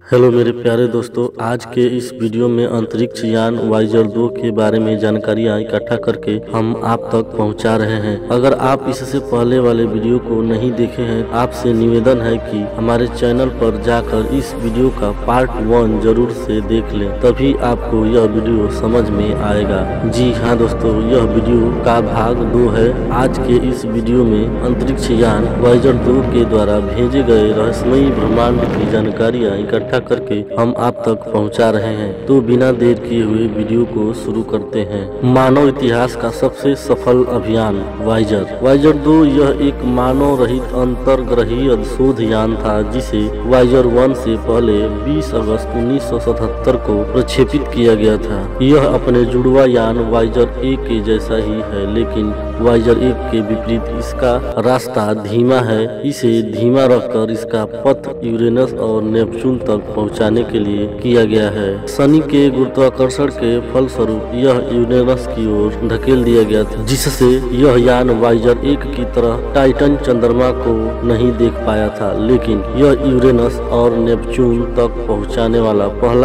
Hello मेरे प्यारे दोस्तों, आज के इस वीडियो में अंतरिक्ष यान वाइजर 2 के बारे में जानकारियाँ इकट्ठा करके हम आप तक पहुंचा रहे हैं। अगर आप इससे पहले वाले वीडियो को नहीं देखे हैं, आपसे निवेदन है कि हमारे चैनल पर जाकर इस वीडियो का पार्ट 1 जरूर से देख लें, तभी आपको यह वीडियो समझ में आएगा। जी हाँ दोस्तों, यह वीडियो का भाग 2 है। आज के इस वीडियो में अंतरिक्ष यान वाइजर 2 के द्वारा भेजे गए रहस्यमयी ब्रह्मांड की जानकारियाँ इकट्ठा करके हम आप तक पहुंचा रहे हैं। तो बिना देर किए हुए वीडियो को शुरू करते हैं। मानव इतिहास का सबसे सफल अभियान वाइजर 2 यह एक मानव रहित अंतर्ग्रहीय शोध यान था, जिसे वाइजर 1 से पहले 20 अगस्त 1977 को प्रक्षेपित किया गया था। यह अपने जुड़वा यान वाइजर 1 के जैसा ही है, लेकिन वाइजर 1 के विपरीत इसका रास्ता धीमा है। इसे धीमा रखकर इसका पथ यूरेनस और नेपच्यून तक पहुंचाने के लिए किया गया है। शनि के गुरुत्वाकर्षण के फलस्वरूप यह यूरेनस की ओर धकेल दिया गया था, जिससे यह यान वाइजर 1 की तरह टाइटन चंद्रमा को नहीं देख पाया था, लेकिन यह यूरेनस और नेपच्यून तक पहुंचाने वाला पहला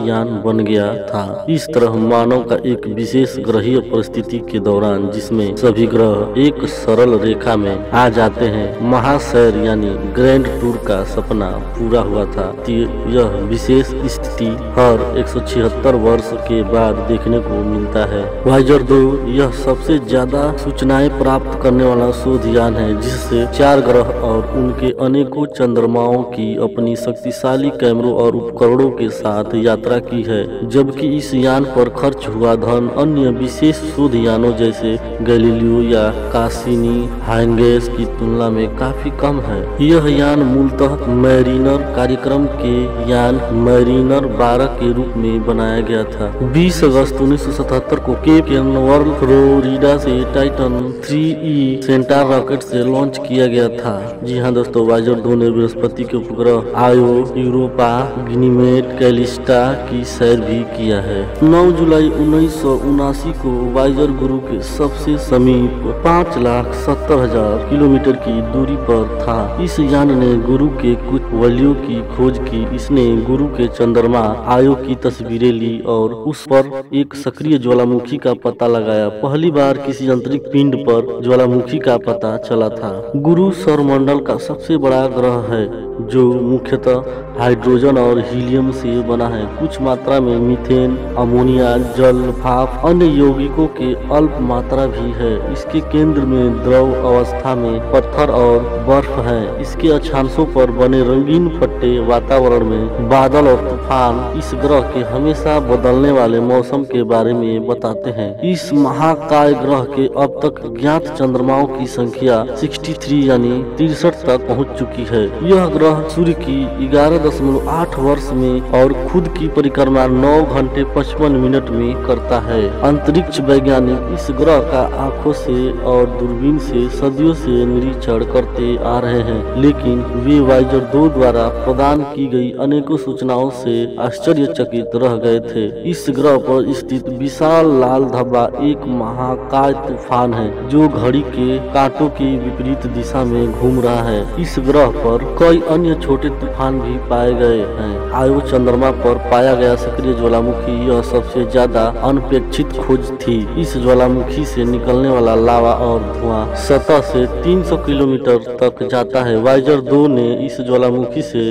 यान बन गया था। इस तरह मानव का एक विशेष ग्रहीय परिस्थिति के दौरान, जिसमें सभी ग्रह एक सरल रेखा में आ जाते हैं, महासैर यानी ग्रैंड टूर का सपना पूरा हुआ था। यह विशेष स्थिति हर 176 वर्ष के बाद देखने को मिलता है। वाइजर 2 यह सबसे ज्यादा सूचनाएं प्राप्त करने वाला शोध यान है, जिससे 4 ग्रह और उनके अनेकों चंद्रमाओं की अपनी शक्तिशाली कैमरों और उपकरणों के साथ यात्रा की है। जबकि इस यान पर खर्च हुआ धन अन्य विशेष शोध यानों जैसे गैलीलियो या कासिनी हाइगेंस की तुलना में काफी कम है। यह यान मूलतः मैरीनर कार्यक्रम के यान मैरीनर 12 के रूप में बनाया गया था। 20 अगस्त 1977 को केप कैनवर्ल, फ्लोरिडा से टाइटन 3E सेंटार रॉकेट से लॉन्च किया गया था। जी हाँ दोस्तों, वाइजर 2 ने बृहस्पति के उपग्रह आयो, यूरोपा, गनीमेड, कैलिस्टा की सैर भी किया है। 9 जुलाई 1979 को वाइजर गुरु के सबसे समीप 5,70,000 किलोमीटर की दूरी पर था। इस यान ने गुरु के कुछ वलयों की खोज की। इसने गुरु के चंद्रमा आयो की तस्वीरें ली और उस पर एक सक्रिय ज्वालामुखी का पता लगाया। पहली बार किसी अंतरिक्ष पिंड पर ज्वालामुखी का पता चला था। गुरु सौरमंडल का सबसे बड़ा ग्रह है, जो मुख्यतः हाइड्रोजन और हीलियम से बना है। कुछ मात्रा में मीथेन, अमोनिया, जल, भाप, अन्य यौगिकों के अल्प मात्रा भी है। इसके केंद्र में द्रव अवस्था में पत्थर और बर्फ है। इसके अक्षांशों पर बने रंगीन पट्टे वातावरण में बादल और तूफान इस ग्रह के हमेशा बदलने वाले मौसम के बारे में बताते हैं। इस महाकाय ग्रह के अब तक ज्ञात चंद्रमाओं की संख्या 63 यानी 63 तक पहुंच चुकी है। यह ग्रह सूर्य की 11.8 वर्ष में और खुद की परिक्रमा 9 घंटे 55 मिनट में करता है। अंतरिक्ष वैज्ञानिक इस ग्रह का आंखों से और दूरबीन से सदियों से निरीक्षण करते आ रहे हैं, लेकिन वे वाइजर 2 द्वारा प्रदान की गई अनेकों सूचनाओं से आश्चर्यचकित रह गए थे। इस ग्रह पर स्थित विशाल लाल धब्बा एक महाकाय तूफान है, जो घड़ी के कांटों की विपरीत दिशा में घूम रहा है। इस ग्रह पर कई अन्य छोटे तूफान भी पाए गए हैं। आयो चंद्रमा पर पाया गया सक्रिय ज्वालामुखी यह सबसे ज्यादा अनपेक्षित खोज थी। इस ज्वालामुखी से निकलने वाला लावा और धुआं सतह से 300 किलोमीटर तक जाता है। वाइजर 2 ने इस ज्वालामुखी से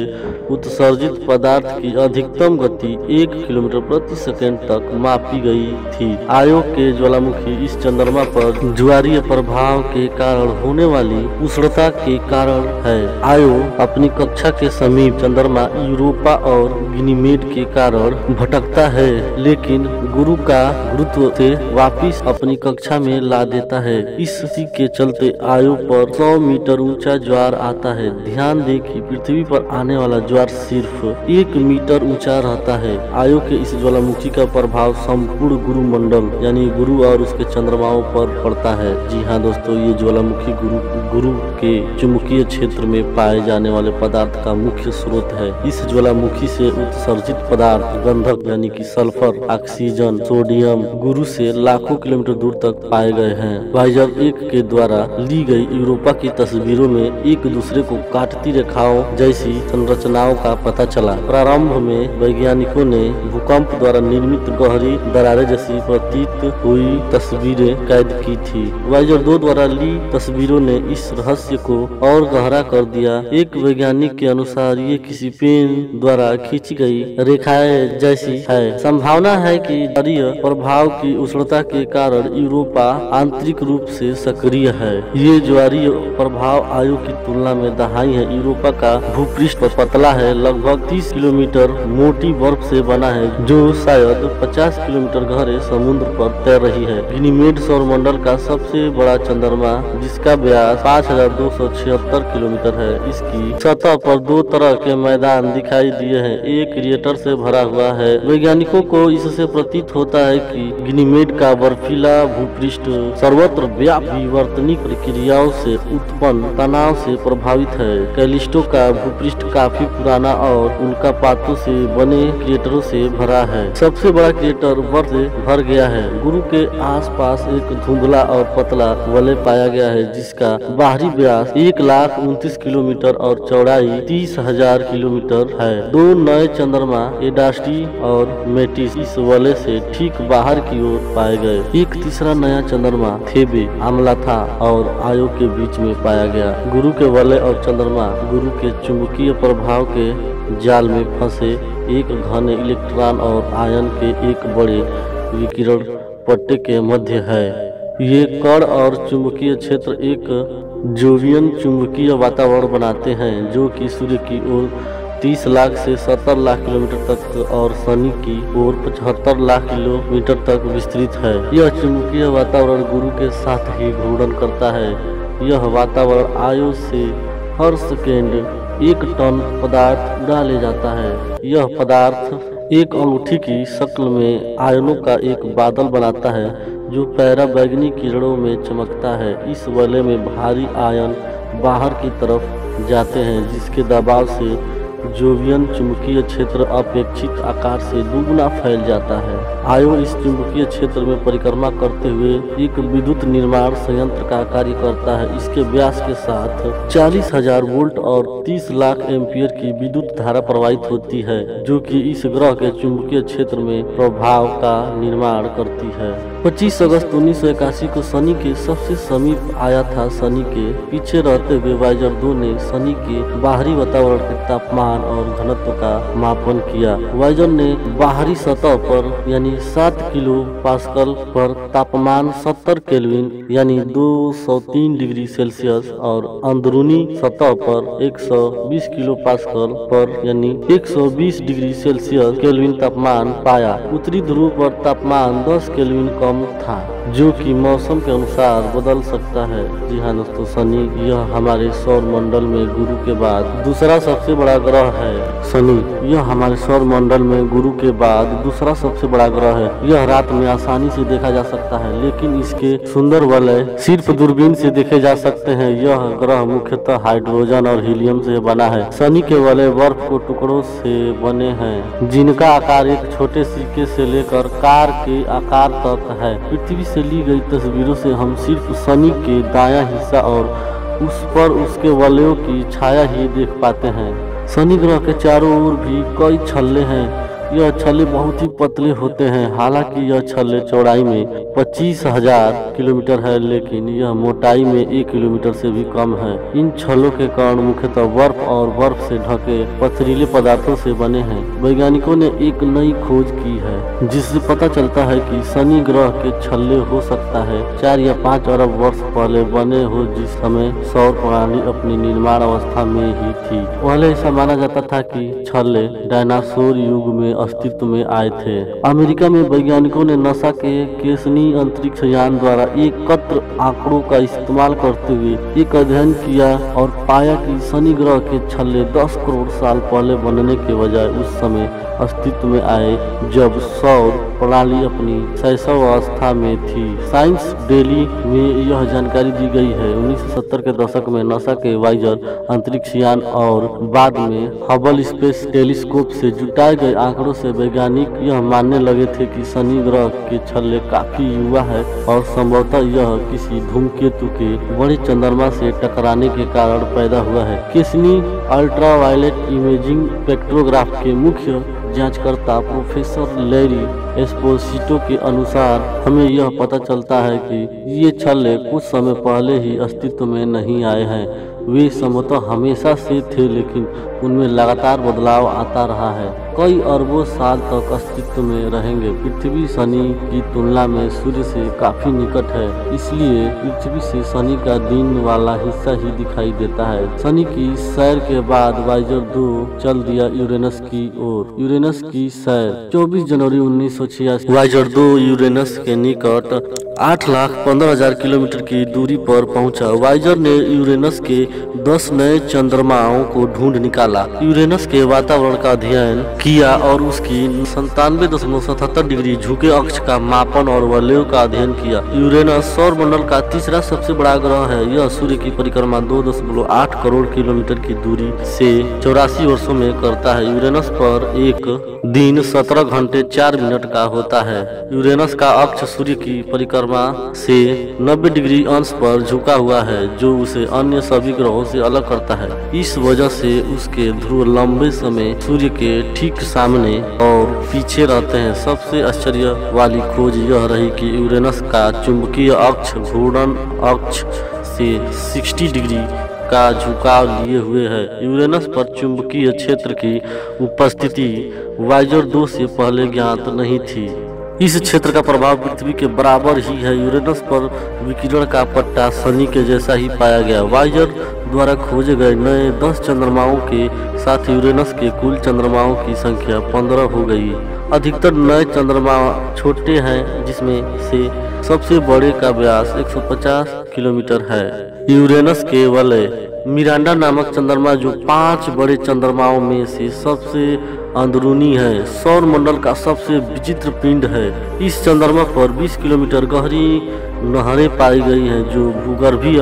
उत्सर्जित पदार्थ की अधिकतम गति 1 किलोमीटर प्रति सेकंड तक मापी गई थी। आयो के ज्वालामुखी इस चंद्रमा पर ज्वारीय प्रभाव के कारण होने वाली उष्णता के कारण है। आयो अपनी कक्षा के समीप चंद्रमा यूरोपा और गनीमेड के कारण भटकता है, लेकिन गुरु का गुरुत्व से वापिस अपनी कक्षा में ला देता है। इसी के चलते आयो पर 100 मीटर ऊंचा ज्वार आता है। ध्यान दें कि पृथ्वी पर आने वाला ज्वार सिर्फ 1 मीटर ऊंचा रहता है। आयो के इस ज्वालामुखी का प्रभाव संपूर्ण गुरु मंडल यानी गुरु और उसके चंद्रमाओं पर पड़ता है। जी हाँ दोस्तों, ये ज्वालामुखी गुरु के चुंबकीय क्षेत्र में पाए जाने वाले पदार्थ का मुख्य स्रोत है। इस ज्वालामुखी से उत्सर्जित पदार्थ गंधक यानी कि सल्फर, ऑक्सीजन, सोडियम गुरु से लाखों किलोमीटर दूर तक पाए गए हैं। वायेजर 1 के द्वारा ली गई यूरोपा की तस्वीरों में एक दूसरे को काटती रेखाओं जैसी संरचनाओं का पता चला। प्रारंभ में वैज्ञानिकों ने भूकंप द्वारा निर्मित गहरी दरारें जैसी प्रतीत हुई तस्वीरें कैद की थी। वायेजर 2 द्वारा ली तस्वीरों ने इस रहस्य को और गहरा कर दिया। एक वैज्ञानिक के अनुसार ये किसी पेन द्वारा खींची गई रेखाएं जैसी है। संभावना है कि ज्वारीय प्रभाव की उष्णता के कारण यूरोपा आंतरिक रूप से सक्रिय है। ये ज्वारीय प्रभाव आयु की तुलना में दहाई है। यूरोपा का भूपृष्ठ पतला है, लगभग 30 किलोमीटर मोटी बर्फ से बना है जो शायद 50 किलोमीटर गहरे समुद्र पर तैर रही है। गनीमेड सौर मंडल का सबसे बड़ा चंद्रमा जिसका व्यास 5276 किलोमीटर है। इसकी सतह पर 2 तरह के मैदान दिखाई दिए हैं। एक क्रिएटर से भरा हुआ है। वैज्ञानिकों को इससे प्रतीत होता है कि गनीमेड का बर्फीला भूपृष्ठ सर्वत्र व्याप्त विवर्तनिक प्रक्रियाओं से उत्पन्न तनाव से प्रभावित है। कैलिस्टो का भूपृष्ठ काफी पुराना और उल्कापातों से बने क्रिएटरों से भरा है। सबसे बड़ा क्रिएटर बर्फ से भर गया है। गुरु के आसपास एक धुंधला और पतला वलय पाया गया है जिसका बाहरी व्यास 1,29,000 किलोमीटर और चौड़ाई 30,000 किलोमीटर है। 2 नए चंद्रमा एडास्टी और मेटिस इस वलय से ठीक बाहर की ओर पाए गए। एक तीसरा नया चंद्रमा थेबे, अम्लाथा और आयो के बीच में पाया गया। गुरु के वलय और चंद्रमा गुरु के चुंबकीय प्रभाव के जाल में फंसे एक घने इलेक्ट्रॉन और आयन के एक बड़े विकिरण पट्टे के मध्य है। ये कण और चुंबकीय क्षेत्र एक जोवियन चुंबकीय वातावरण बनाते हैं जो कि सूर्य की ओर 30 लाख से 70 लाख किलोमीटर तक और शनि की ओर 75 लाख किलोमीटर तक विस्तृत है। यह चुंबकीय वातावरण गुरु के साथ ही घूर्णन करता है। यह वातावरण आयु से हर सेकेंड 1 टन पदार्थ उड़ा ले जाता है। यह पदार्थ एक अंगूठी की शक्ल में आयनों का एक बादल बनाता है जो पराबैंगनी किरणों में चमकता है। इस वलय में भारी आयन बाहर की तरफ जाते हैं जिसके दबाव से जोवियन चुंबकीय क्षेत्र अपेक्षित आकार से दुगुना फैल जाता है। आयो इस चुंबकीय क्षेत्र में परिक्रमा करते हुए एक विद्युत निर्माण संयंत्र का कार्य करता है। इसके व्यास के साथ 40,000 वोल्ट और 30 लाख एम्पियर की विद्युत धारा प्रवाहित होती है जो कि इस ग्रह के चुंबकीय क्षेत्र में प्रभाव का निर्माण करती है। 25 अगस्त 1981 को शनि के सबसे समीप आया था। शनि के पीछे रहते हुए वायेजर 2 ने शनि के बाहरी वातावरण के तापमान और घनत्व का मापन किया। वायेजर ने बाहरी सतह पर यानी 7 किलो पास्कल पर तापमान 70 केल्विन यानी 203 डिग्री सेल्सियस और अंदरूनी सतह पर 120 किलो पास्कल पर यानी 120 डिग्री सेल्सियस केल्विन तापमान पाया। उत्तरी ध्रुव पर तापमान 10 केल्विन कम था जो कि मौसम के अनुसार बदल सकता है। जी हाँ दोस्तों, शनि यह हमारे सौर मंडल में गुरु के बाद दूसरा सबसे बड़ा ग्रह है। शनि यह हमारे सौर मंडल में गुरु के बाद दूसरा सबसे बड़ा ग्रह है। यह रात में आसानी से देखा जा सकता है लेकिन इसके सुंदर वलय सिर्फ दूरबीन से देखे जा सकते हैं। यह ग्रह मुख्यतः हाइड्रोजन और हीलियम से बना है। शनि के वलय बर्फ को टुकड़ों से बने हैं जिनका आकार एक छोटे सिक्के से लेकर कार के आकार तक है। पृथ्वी से ली गई तस्वीरों से हम सिर्फ शनि के दायां हिस्सा और उस पर उसके वलयों की छाया ही देख पाते हैं। शनि ग्रह के चारों ओर भी कई छल्ले हैं। यह छल्ले बहुत ही पतले होते हैं। हालांकि यह छल्ले चौड़ाई में 25,000 किलोमीटर है लेकिन यह मोटाई में 1 किलोमीटर से भी कम है। इन छल्लों के कारण मुख्यतः बर्फ और बर्फ से ढके पथरीले पदार्थों से बने हैं। वैज्ञानिकों ने एक नई खोज की है जिससे पता चलता है कि शनि ग्रह के छल्ले हो सकता है 4 या 5 अरब वर्ष पहले बने हो जिस समय सौर प्रणाली अपनी निर्माण अवस्था में ही थी। पहले ऐसा माना जाता था कि छल्ले डायनासोर युग में अस्तित्व में आए थे। अमेरिका में वैज्ञानिकों ने नासा के केसनी अंतरिक्ष यान द्वारा एकत्र आंकड़ों का इस्तेमाल करते हुए एक अध्ययन किया और पाया कि शनि ग्रह के छल्ले 10 करोड़ साल पहले बनने के बजाय उस समय अस्तित्व में आए जब सौर प्रणाली अपनी शैशवावस्था में थी। साइंस डेली में यह जानकारी दी गई है। 1970 के दशक में नासा के वाइजर अंतरिक्ष यान और बाद में हबल स्पेस टेलीस्कोप से जुटाए गए आंकड़ों से वैज्ञानिक यह मानने लगे थे कि शनि ग्रह के छल्ले काफी युवा है और संभवतः यह किसी धूमकेतु के बड़े चंद्रमा से टकराने के कारण पैदा हुआ है। केसनी अल्ट्रावायलेट इमेजिंग स्पेक्ट्रोग्राफ के मुख्य जांचकर्ता प्रोफेसर लैरी एस्पोसिटो के अनुसार हमें यह पता चलता है कि ये छल्ले कुछ समय पहले ही अस्तित्व में नहीं आए हैं। वे संभवतः हमेशा से थे, लेकिन उनमें लगातार बदलाव आता रहा है। कई अरबों साल तक अस्तित्व में रहेंगे। पृथ्वी शनि की तुलना में सूर्य से काफी निकट है, इसलिए पृथ्वी से शनि का दिन वाला हिस्सा ही दिखाई देता है। शनि की सैर के बाद वाइजर 2 चल दिया यूरेनस की ओर। यूरेनस की सैर 24 जनवरी 1986 वाइजर 2 यूरेनस के निकट 8,15,000 किलोमीटर की दूरी पर पहुंचा। वाइजर ने यूरेनस के 10 नए चंद्रमाओं को ढूंढ निकाला, यूरेनस के वातावरण का अध्ययन किया और उसकी 97.77 डिग्री झुके अक्ष का मापन और वलयों का अध्ययन किया। यूरेनस सौर मंडल का तीसरा सबसे बड़ा ग्रह है। यह सूर्य की परिक्रमा 2.8 करोड़ किलोमीटर की दूरी से 84 वर्षों में करता है। यूरेनस पर एक दिन 17 घंटे 4 मिनट का होता है। यूरेनस का अक्ष सूर्य की परिक्रमा से 90 डिग्री अंश पर झुका हुआ है, जो उसे अन्य सभी ग्रहों से अलग करता है। इस वजह से उसके ध्रुव लंबे समय सूर्य के ठीक सामने और पीछे रहते हैं। सबसे आश्चर्य वाली खोज यह रही कि यूरेनस का चुंबकीय अक्ष घूर्णन अक्ष से 60 डिग्री का झुकाव लिए हुए है। यूरेनस पर चुंबकीय क्षेत्र की उपस्थिति वाइजर 2 से पहले ज्ञात नहीं थी। इस क्षेत्र का प्रभाव पृथ्वी के बराबर ही है। यूरेनस पर विकिरण का पट्टा शनि के जैसा ही पाया गया। वाइजर द्वारा खोजे गए नए 10 चंद्रमाओं के साथ यूरेनस के कुल चंद्रमाओं की संख्या 15 हो गई। अधिकतर नए चंद्रमा छोटे हैं, जिसमें से सबसे बड़े का व्यास 150 किलोमीटर है। यूरेनस के वलय मिरांडा नामक चंद्रमा, जो 5 बड़े चंद्रमाओं में से सबसे अंदरूनी है, सौर मंडल का सबसे विचित्र पिंड है। इस चंद्रमा पर 20 किलोमीटर गहरी नहरें पाई गई हैं, जो भूगर्भीय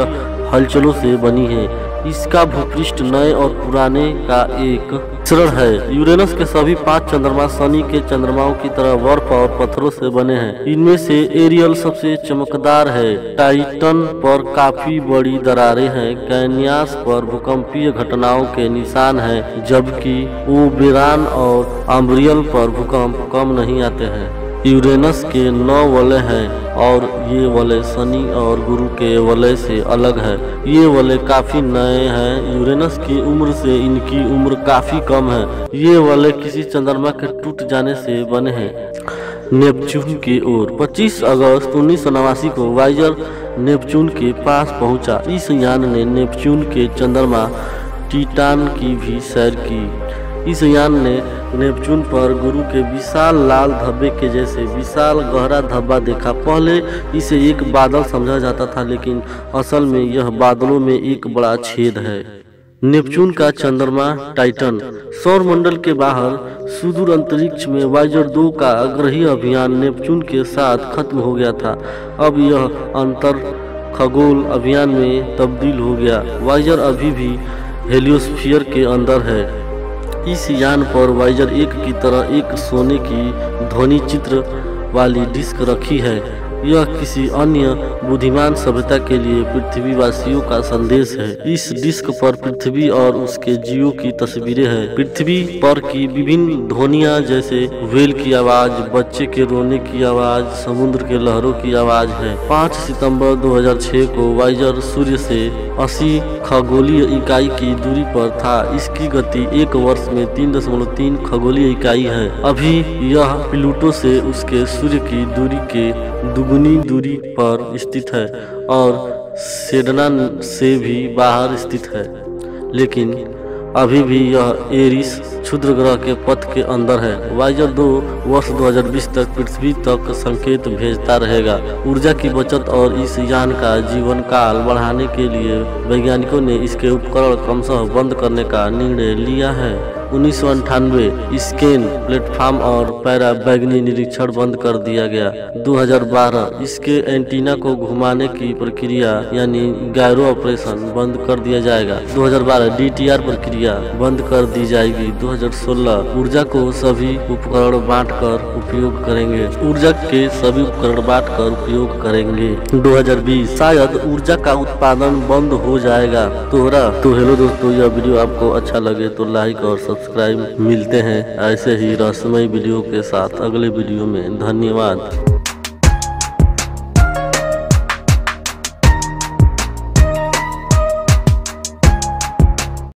हलचलों से बनी है। इसका भूपृष्ठ नए और पुराने का एक मिश्रण है। यूरेनस के सभी 5 चंद्रमा शनि के चंद्रमाओं की तरह बर्फ और पत्थरों से बने हैं। इनमें से एरियल सबसे चमकदार है। टाइटन पर काफी बड़ी दरारें हैं। कैनियास पर भूकंपीय घटनाओं के निशान हैं, जबकि ओबेरॉन और अम्ब्रियल पर भूकंप कम नहीं आते हैं। यूरेनस के 9 वलय हैं और ये वलय शनि और गुरु के वलय से अलग है। ये वलय काफी नए हैं। यूरेनस की उम्र से इनकी उम्र काफी कम है। ये वलय किसी चंद्रमा के टूट जाने से बने हैं। नेपच्यून की ओर 25 अगस्त 1989 को वाइजर नेपच्यून के पास पहुंचा। इस यान ने नेपच्यून के चंद्रमा टिटान की भी सैर की। इस यान ने नेपच्यून पर गुरु के विशाल लाल धब्बे के जैसे विशाल गहरा धब्बा देखा। पहले इसे एक बादल समझा जाता था, लेकिन असल में यह बादलों में एक बड़ा छेद है। नेपच्यून का चंद्रमा टाइटन सौर मंडल के बाहर सुदूर अंतरिक्ष में वाइजर 2 का ग्रहीय अभियान नेपच्यून के साथ खत्म हो गया था। अब यह अंतर खगोल अभियान में तब्दील हो गया। वाइजर अभी भी हेलियोस्फीयर के अंदर है। इस यान पर वाइजर 1 की तरह एक सोने की ध्वनि चित्र वाली डिस्क रखी है। यह किसी अन्य बुद्धिमान सभ्यता के लिए पृथ्वीवासियों का संदेश है। इस डिस्क पर पृथ्वी और उसके जीवों की तस्वीरें हैं। पृथ्वी पर की विभिन्न ध्वनियाँ जैसे व्हेल की आवाज, बच्चे के रोने की आवाज, समुद्र के लहरों की आवाज है। 5 सितंबर 2006 को वाइजर सूर्य से 80 खगोलीय इकाई की दूरी पर था। इसकी गति 1 वर्ष में 3.3 खगोलीय इकाई है। अभी यह प्लूटो से उसके सूर्य की दूरी के दुगुनी दूरी पर स्थित है और सेडना से भी बाहर स्थित है। लेकिन अभी भी यह एरिस क्षुद्र ग्रह के पथ के अंदर है। वायेजर 2 वर्ष 2020 तक पृथ्वी तक संकेत भेजता रहेगा। ऊर्जा की बचत और इस यान का जीवन काल बढ़ाने के लिए वैज्ञानिकों ने इसके उपकरण क्रमशः बंद करने का निर्णय लिया है। 1998 स्कैन प्लेटफॉर्म और पैराबैगनी निरीक्षण बंद कर दिया गया। 2012 इसके एंटीना को घुमाने की प्रक्रिया यानी गायरो ऑपरेशन बंद कर दिया जाएगा। 2012 DTR प्रक्रिया बंद कर दी जाएगी। 2016 ऊर्जा को सभी उपकरण बांटकर उपयोग करेंगे। 2020 शायद ऊर्जा का उत्पादन बंद हो जाएगा। तो हेलो दोस्तों, यह वीडियो आपको अच्छा लगे तो लाइक और सब्सक्राइब। मिलते हैं ऐसे ही रहस्यमय वीडियो के साथ अगले वीडियो में। धन्यवाद।